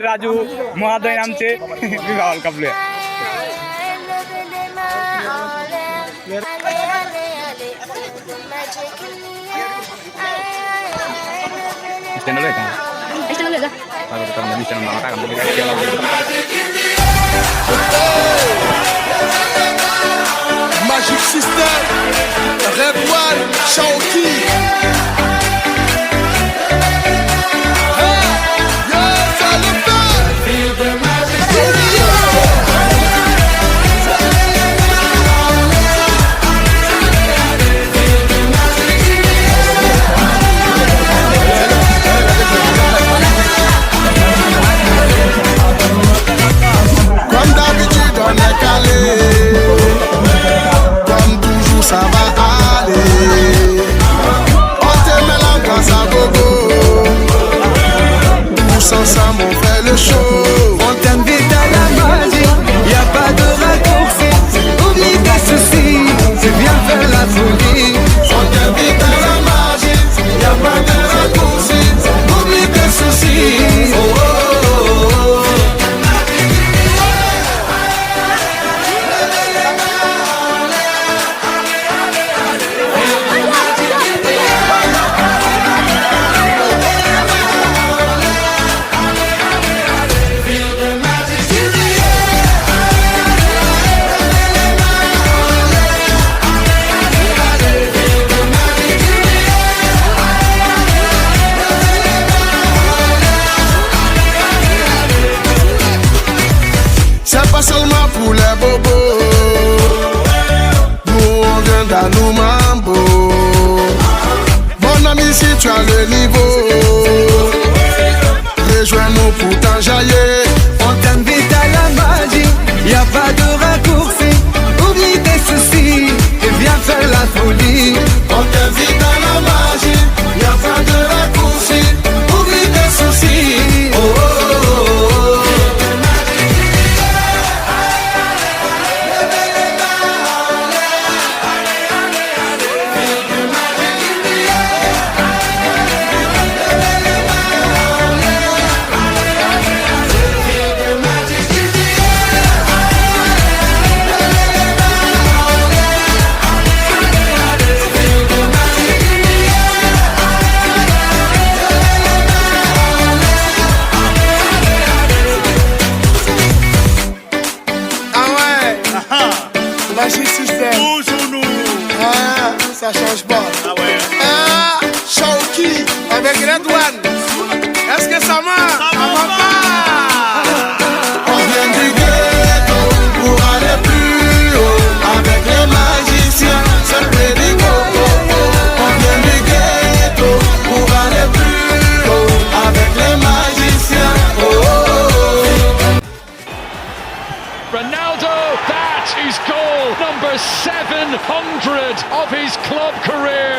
রাজু মহাদয় নামছে বিবাহ কাপলে Magic System, Red One, Shaoki. Comme d'habitude, on est calé. Comme toujours, ça va aller. On te met l'ambiance à gogo. Tous ensemble, on fait le show. On t'invite à la magie, y a pas de raccourci. Oublie tes soucis, tu viens faire la folie. On t'invite à la magie, y a pas de raccourci. Oublie tes soucis. Oh, oh, oh, oh. C'est pas seulement pour les bobos. Nous on vient dans nos mambo. Mon ami, si tu as le niveau, rejoins-nous pour t'enjailler. On t'invite à la magie, y a pas de raccourci. Oublie tes soucis et viens faire la folie. On t'invite à la magie, y a pas de raccourci. Oublie tes soucis. Oh, oh, oh, oh. Ah ouais, Magic System. Toujours nous. Ah, ça change pas. Ah ouais. Ah, Shaoki avec Red One. Est-ce que ça marche? Ça va pas. On vient du ghetto pour aller plus haut. Avec les magiciens, c'est le pédigo. On vient du ghetto pour aller plus haut. Avec les magiciens. Oh, oh, oh. Ronaldo, that is goal number 700 of his club career.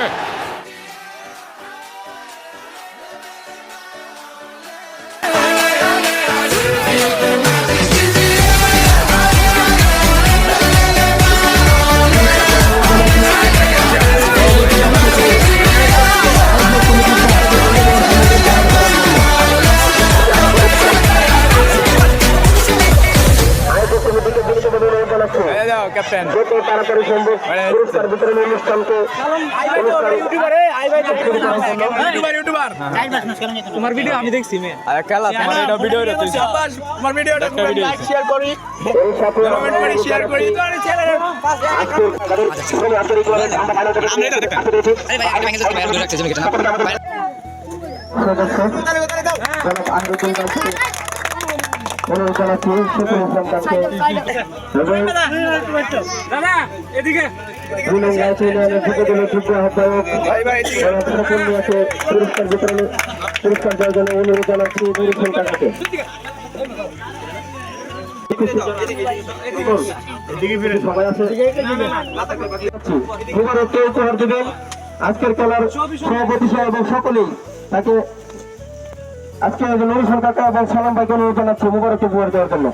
Captain তোমার video আমি দেখছি খেলা তোমার এটা video তোমার ভিডিওটা like share করি comment করি শেয়ার করি দাদা এদিকে পুরস্কার দেওয়ার জন্য অনুরোধ জানাচ্ছি নিরীক্ষণ কাছে সবাই আছে উপহার দেবেন আজকের খেলার সভাপতি সহ এবং সকলেই তাকে আজকে নুরুল কাকা এবং সালাম ভাইকে অনুরোধ জানাচ্ছি মুবারক উপহার দেওয়ার জন্য।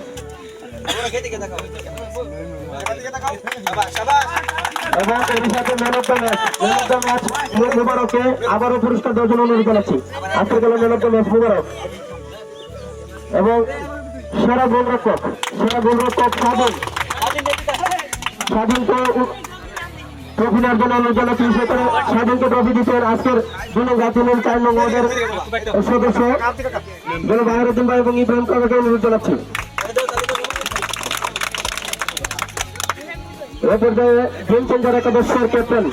এবং এর সাথে ম্যান অফ দ্য ম্যাচ মুবারককে আবারও পুরস্কার দেওয়ার জন্য অনুরোধ জানাচ্ছি। আজকের খেলার ম্যান অফ দ্য ম্যাচ মুবারক। এবং সেরা গোলরক্ষক স্বাধীনকে ট্রফি নেওয়ার জন্য অনুরোধ জানাচ্ছি। সেখানে স্বাধীনকে ট্রফি দিচ্ছেন আজকের জাতীয় 4 নং ওয়ার্ডের সদস্য জনাব বাহারুদ্দিন ভাই এবং ইব্রাহিম কাকাকে অনুরোধ জানাচ্ছি। এ পর্যায়ে গেম চেঞ্জার একাদশের ক্যাপ্টেন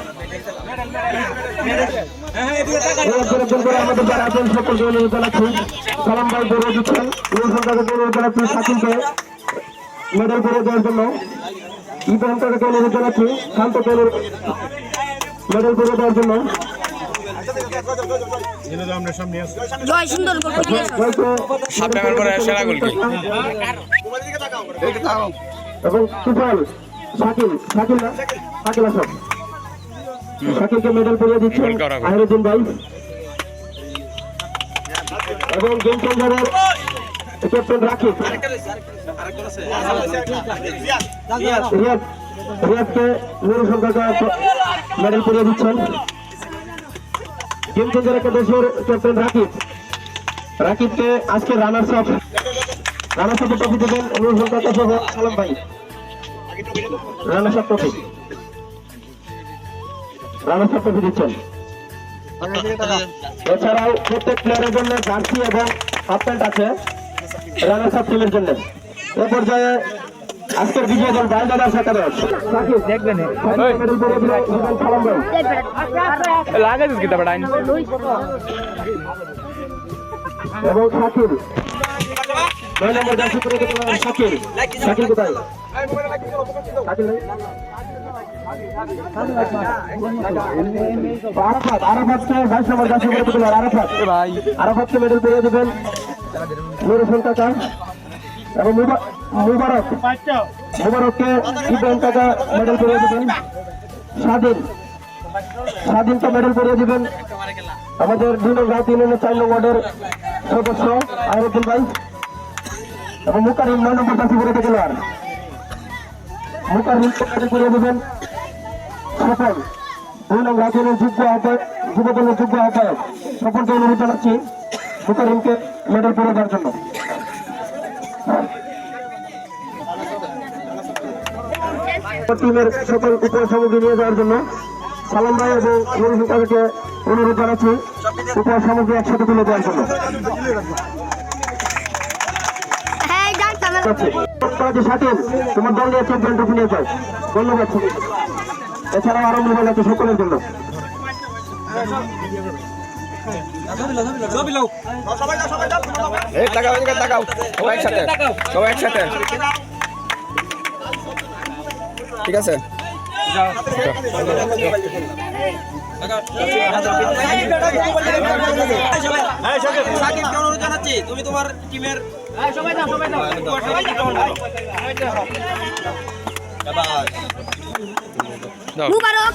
আমাদের যারা আছেন সকলকে অনুরোধ জানাচ্ছি। সালাম ভাই দৌড়ে দিচ্ছেন, অনুরোধ জানাচ্ছি শাকিলকে মেডেল করে দেওয়ার জন্য। ইব্রাহিম কাকাকে অনুরোধ জানাচ্ছি শান্তকে মেডেল করে দেওয়ার জন্য। জয় সুন্দর এবং তুফাল শাকিল আসব শাকিলকে মেডেল পরিয়ে দিচ্ছেন আহিরুদ্দিন ভাই এবং গেম চেঞ্জারের ক্যাপ্টেন রাকিব রিয়াদকে নুরুল সরকারকে মেডেল পরিয়ে দিচ্ছেন। গেম চেঞ্জার একাদশের ক্যাপ্টেন রাকিবকে আজকে রানার্স আপ ট্রফি দেবেন নুরুল সরকার সহ সালাম ভাই। রানার্স আপ ট্রফি দিচ্ছেন। এছাড়াও প্রত্যেক প্লেয়ারের জন্য জার্সি এবং হাফ প্যান্ট আছে রানার্স আপ টিমের জন্য। এ পর্যায়ে আজকের বিজয় দল বাংলাদেশ একাদশ দেখবেন সালাম ভাই এবং শাকিল 9 নম্বর জার্সি পরে শাকিল কোথায়? আরাফাতকে 22 নম্বর জার্সি পরে দিল আরাফাতকে মেডেল পেয়ে দেবেন নুরুল কাকা এবং মুবারককে ইব্রাহিম কাকা মেডেল পেয়ে দেবেন। স্বাধীনকে মেডেল পেয়ে দেবেন আমাদের 2 নং রাত 3 নং 4 নং ওয়ার্ডের সদস্য আহিরুদ্দিন ভাই এবং মুকারিম 9 নম্বর জার্সি পরে গেল আর মুকারিমকে মেডেল পেয়ে দেবেন সফল 2 নং রাত 3 নং যুব দলের যোগ্য আহ্বায়ক সফলকে অনুরোধ জানাচ্ছি মুকারিমকে মেডেল পেয়ে দেওয়ার জন্য। টিমের সকল উপহার সামগ্রী নিয়ে যাওয়ার জন্য সালাম ভাই এবং নুরুল কাকাকে অনুরোধ জানাচ্ছি উপহার সামগ্রী একসাথে তুলে দেওয়ার জন্য। শাকিল তোমার দল নিয়ে চ্যাম্পিয়ন ট্রফি নিয়ে যাও, ধন্যবাদ। এছাড়াও আরো মোবাইল আছে সকলের জন্য। ঠিক আছে তুমি তোমার টিমের মুবারক